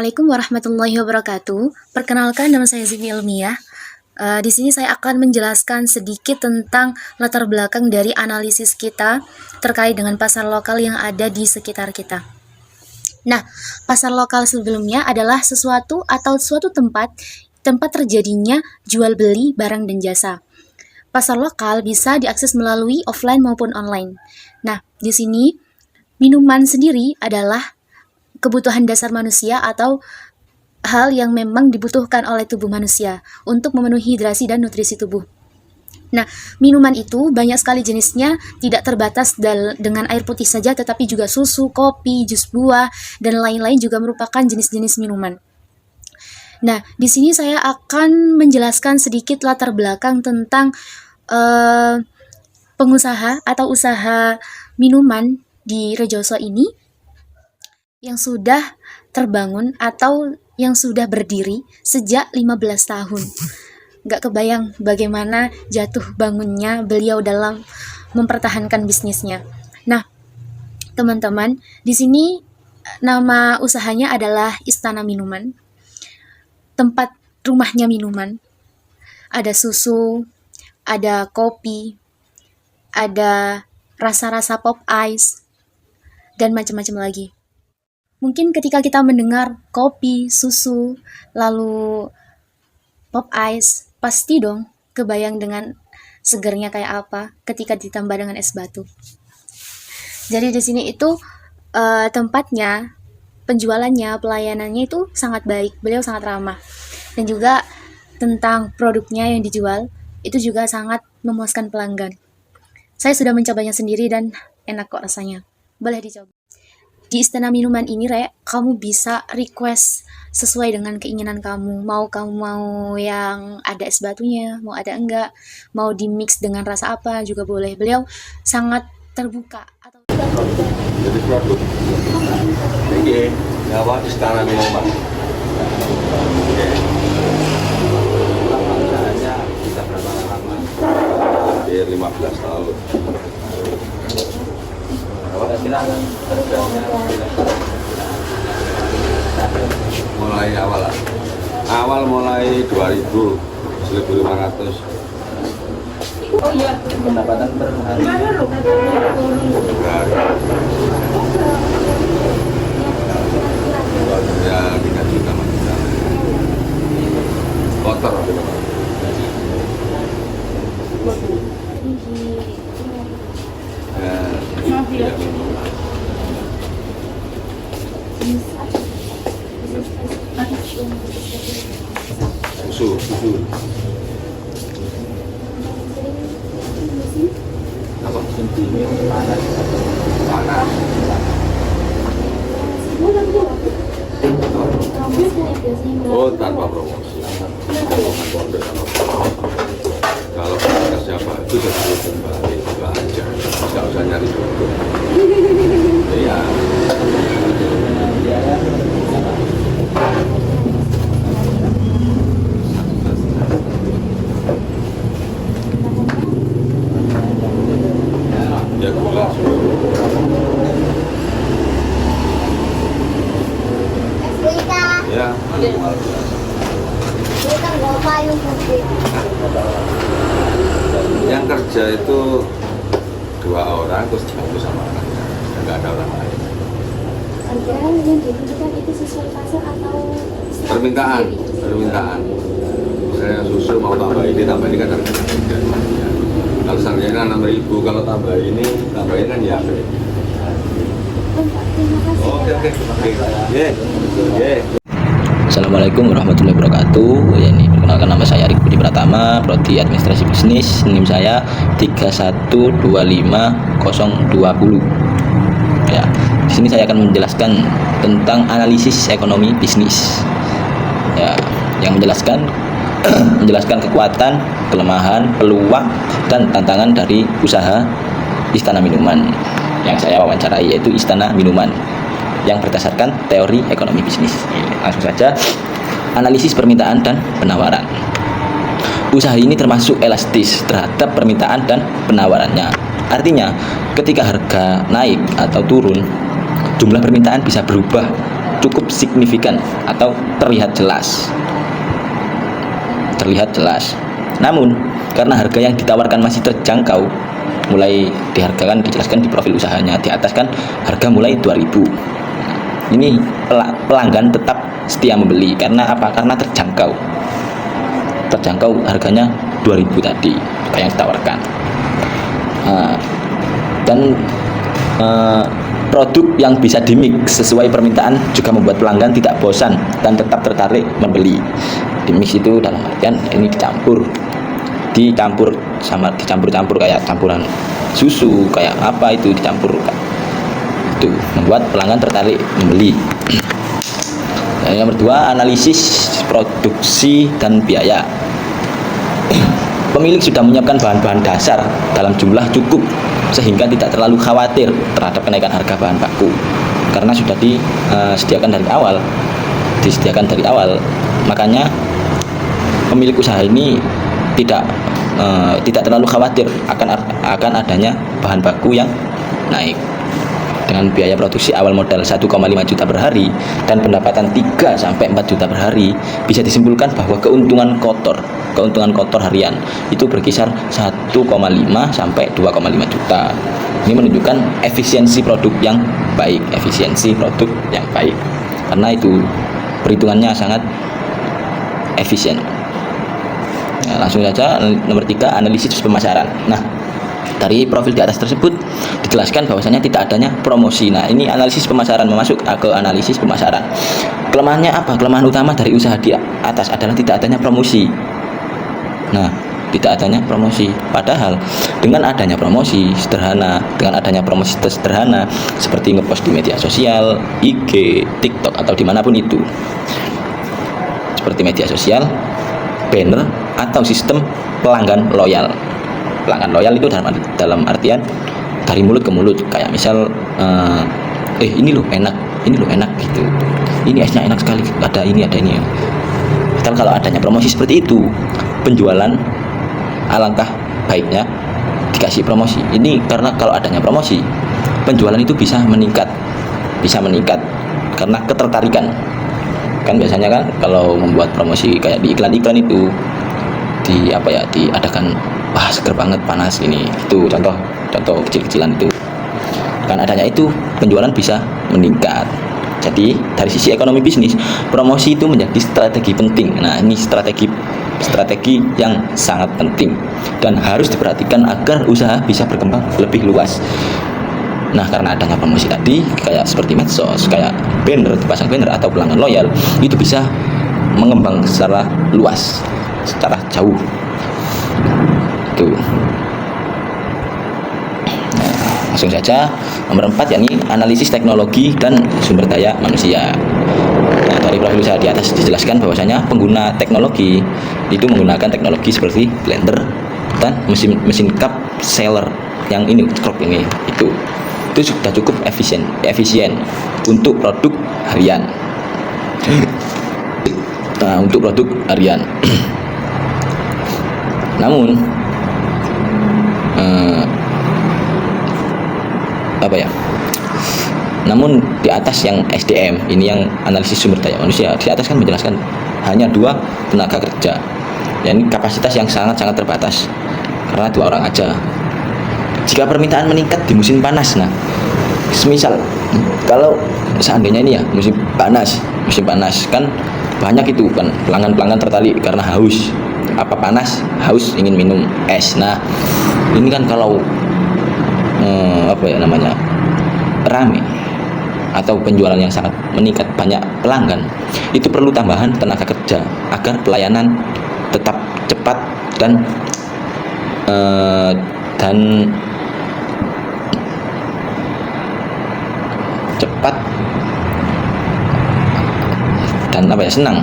Assalamualaikum warahmatullahi wabarakatuh. Perkenalkan, nama saya Zimi Ilmiah. Di sini saya akan menjelaskan sedikit tentang latar belakang dari analisis kita terkait dengan pasar lokal yang ada di sekitar kita. Nah, pasar lokal sebelumnya adalah sesuatu atau suatu tempat terjadinya jual beli barang dan jasa. Pasar lokal bisa diakses melalui offline maupun online. Nah, di sini minuman sendiri adalah kebutuhan dasar manusia atau hal yang memang dibutuhkan oleh tubuh manusia untuk memenuhi hidrasi dan nutrisi tubuh. Nah, minuman itu banyak sekali jenisnya, tidak terbatas dengan air putih saja, tetapi juga susu, kopi, jus buah, dan lain-lain juga merupakan jenis-jenis minuman. Nah, di sini saya akan menjelaskan sedikit latar belakang tentang pengusaha atau usaha minuman di Rejoso ini yang sudah terbangun atau yang sudah berdiri sejak 15 tahun. Gak kebayang bagaimana jatuh bangunnya beliau dalam mempertahankan bisnisnya. Nah, teman-teman, di sini nama usahanya adalah Istana Minuman. Tempat rumahnya minuman. Ada susu, ada kopi, ada rasa-rasa pop ice, dan macam-macam lagi. Mungkin ketika kita mendengar kopi, susu, lalu pop ice, pasti dong kebayang dengan segernya kayak apa ketika ditambah dengan es batu. Jadi di sini itu tempatnya, penjualannya, pelayanannya itu sangat baik, beliau sangat ramah. Dan juga tentang produknya yang dijual, itu juga sangat memuaskan pelanggan. Saya sudah mencobanya sendiri dan enak kok rasanya. Boleh dicoba. Di Istana Minuman ini, kamu bisa request sesuai dengan keinginan kamu. Kamu mau yang ada es batunya, mau ada enggak, mau di mix dengan rasa apa juga boleh. Beliau sangat terbuka. Jadi produk ini nyawa Istana Minuman. Usahanya bisa berapa lama? Hampir 15 tahun. Mulai awal mulai 2000, 1500. Oh iya, pendapatan per hari. Ya 3 juta maksimal. Kotor. Ya. Susu. Apa? Panas. Oh, tanpa promosi. Kalau produknya bagus, ya harus kembali itu aja. Nggak usah nyari jodoh. Iya. Ya gula. Ya. Yang kerja itu 2 orang, terus dibantu sama anaknya, nggak ada orang lain. Harga yang dibutuhkan itu sesuai pasar atau Permintaan. Misalnya susu mau tambah ini kan harga beda. Kalau seharganya 6.000, kalau tambah ini kan ya. terima kasih. Oke. Assalamualaikum warahmatullahi wabarakatuh. Ya, ini perkenalkan, nama saya Arik Budi Pratama, prodi administrasi bisnis. NIM saya 3125020. Ya, di sini saya akan menjelaskan tentang analisis ekonomi bisnis. Ya, yang menjelaskan kekuatan, kelemahan, peluang, dan tantangan dari usaha Istana Minuman yang saya wawancarai, yaitu Istana Minuman yang berdasarkan teori ekonomi bisnis. Langsung saja, analisis permintaan dan penawaran. Usaha ini termasuk elastis terhadap permintaan dan penawarannya. Artinya, ketika harga naik atau turun, jumlah permintaan bisa berubah cukup signifikan atau terlihat jelas. Namun karena harga yang ditawarkan masih terjangkau, mulai dihargakan dijelaskan di profil usahanya, di atas kan harga mulai 2.000. Ini pelanggan tetap setia membeli karena apa? Karena terjangkau harganya 2.000 tadi kayak yang ditawarkan. Dan produk yang bisa dimix sesuai permintaan juga membuat pelanggan tidak bosan dan tetap tertarik membeli. Dimix itu dalam artian ini dicampur kayak campuran susu, kayak apa itu dicampur, itu membuat pelanggan tertarik membeli. Yang kedua, analisis produksi dan biaya. Pemilik sudah menyiapkan bahan-bahan dasar dalam jumlah cukup sehingga tidak terlalu khawatir terhadap kenaikan harga bahan baku karena sudah disediakan dari awal. Makanya pemilik usaha ini tidak terlalu khawatir akan adanya bahan baku yang naik. Dengan biaya produksi awal modal 1,5 juta per hari dan pendapatan 3 sampai 4 juta per hari, bisa disimpulkan bahwa keuntungan kotor harian itu berkisar 1,5 sampai 2,5 juta. Ini menunjukkan efisiensi produk yang baik. Karena itu perhitungannya sangat efisien. Nah, langsung saja nomor 3, analisis pemasaran. Nah, dari profil di atas tersebut dijelaskan bahwasanya tidak adanya promosi. Nah, ini analisis pemasaran, masuk ke analisis pemasaran. Kelemahannya apa? Kelemahan utama dari usaha di atas adalah tidak adanya promosi. Nah, tidak adanya promosi. Padahal dengan adanya promosi sederhana seperti ngepost di media sosial, IG, TikTok atau dimanapun itu, seperti media sosial, banner atau sistem pelanggan loyal. Pelanggan loyal itu dalam artian dari mulut ke mulut, kayak misal ini loh enak gitu, ini esnya enak sekali, ada ini. Kalau adanya promosi seperti itu, penjualan alangkah baiknya dikasih promosi. Ini karena kalau adanya promosi, penjualan itu bisa meningkat karena ketertarikan. Kan biasanya kan kalau membuat promosi kayak di iklan-iklan itu diadakan, wah seger banget, panas ini, itu contoh kecil-kecilan itu. Kan adanya itu penjualan bisa meningkat. Jadi dari sisi ekonomi bisnis, promosi itu menjadi strategi penting. Nah, ini strategi yang sangat penting dan harus diperhatikan agar usaha bisa berkembang lebih luas. Nah, karena adanya promosi tadi, kayak seperti medsos, kayak banner, dipasang banner atau pelanggan loyal, itu bisa mengembang secara luas, secara jauh. Itu. Nah, langsung saja nomor 4, yakni analisis teknologi dan sumber daya manusia. Nah, dari profil usaha di atas dijelaskan bahwasanya pengguna teknologi itu menggunakan teknologi seperti blender dan mesin cup sealer yang ini crop ini itu sudah cukup efisien untuk produk harian. Nah, untuk produk harian. Namun namun di atas yang SDM ini, yang analisis sumber daya manusia, di atas kan menjelaskan hanya 2 tenaga kerja. Ya, ini kapasitas yang sangat terbatas karena 2 orang aja. Jika permintaan meningkat di musim panas, nah, semisal kalau seandainya ini ya musim panas kan banyak itu kan pelanggan tertarik karena haus, haus ingin minum es. Nah, ini kan kalau rame atau penjualan yang sangat meningkat, banyak pelanggan, itu perlu tambahan tenaga kerja agar pelayanan tetap cepat dan senang,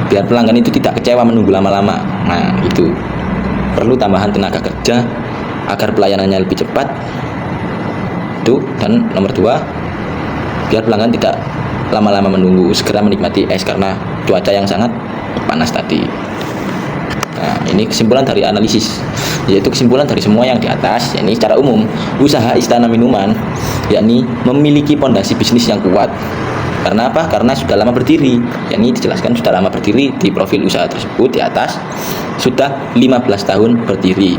biar pelanggan itu tidak kecewa menunggu lama-lama. Nah, itu perlu tambahan tenaga kerja agar pelayanannya lebih cepat. Itu. Dan nomor 2, biar pelanggan tidak lama-lama menunggu, segera menikmati es karena cuaca yang sangat panas tadi. Nah, ini kesimpulan dari analisis, yaitu kesimpulan dari semua yang di atas. Ini secara umum usaha Istana Minuman yakni memiliki pondasi bisnis yang kuat. Karena apa? Karena sudah lama berdiri. Yakni dijelaskan sudah lama berdiri di profil usaha tersebut di atas sudah 15 tahun berdiri.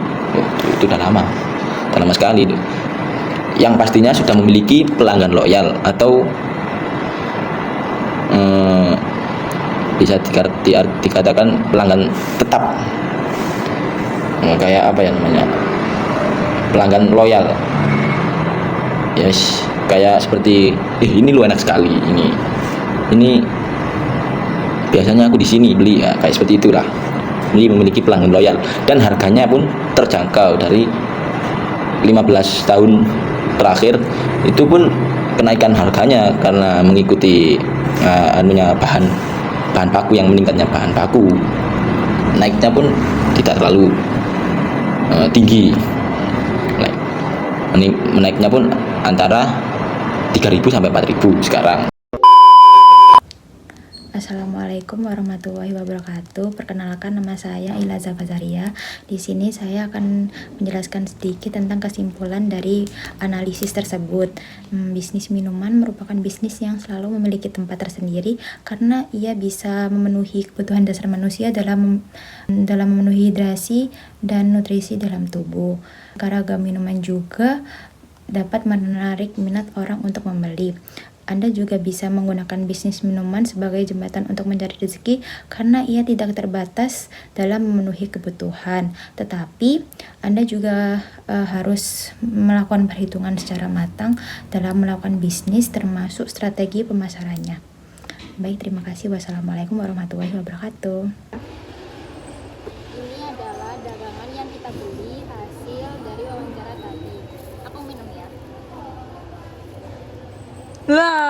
Itu udah lama. Udah lama sekali itu. Yang pastinya sudah memiliki pelanggan loyal atau bisa dikatakan pelanggan tetap. Kayak apa ya namanya? Pelanggan loyal. Yes, kayak seperti ini lu enak sekali ini biasanya aku di sini beli ya, kayak seperti itulah. Ini memiliki pelanggan loyal dan harganya pun terjangkau. Dari 15 tahun terakhir itu pun kenaikan harganya karena mengikuti bahan baku yang meningkatnya bahan baku, naiknya pun tidak terlalu tinggi. Menaiknya pun antara 3.000 sampai 4.000 sekarang. Assalamualaikum warahmatullahi wabarakatuh. Perkenalkan, nama saya Ilaza Fazaria. Di sini saya akan menjelaskan sedikit tentang kesimpulan dari analisis tersebut. Bisnis minuman merupakan bisnis yang selalu memiliki tempat tersendiri karena ia bisa memenuhi kebutuhan dasar manusia dalam memenuhi hidrasi dan nutrisi dalam tubuh. Ragam minuman juga dapat menarik minat orang untuk membeli. Anda juga bisa menggunakan bisnis minuman sebagai jembatan untuk mencari rezeki karena ia tidak terbatas dalam memenuhi kebutuhan. Tetapi Anda juga harus melakukan perhitungan secara matang dalam melakukan bisnis, termasuk strategi pemasarannya. Baik, terima kasih. Wassalamualaikum warahmatullahi wabarakatuh. Ini adalah dagangan yang kita beli hasil dari wawancara tadi. Aku minum ya. Lah,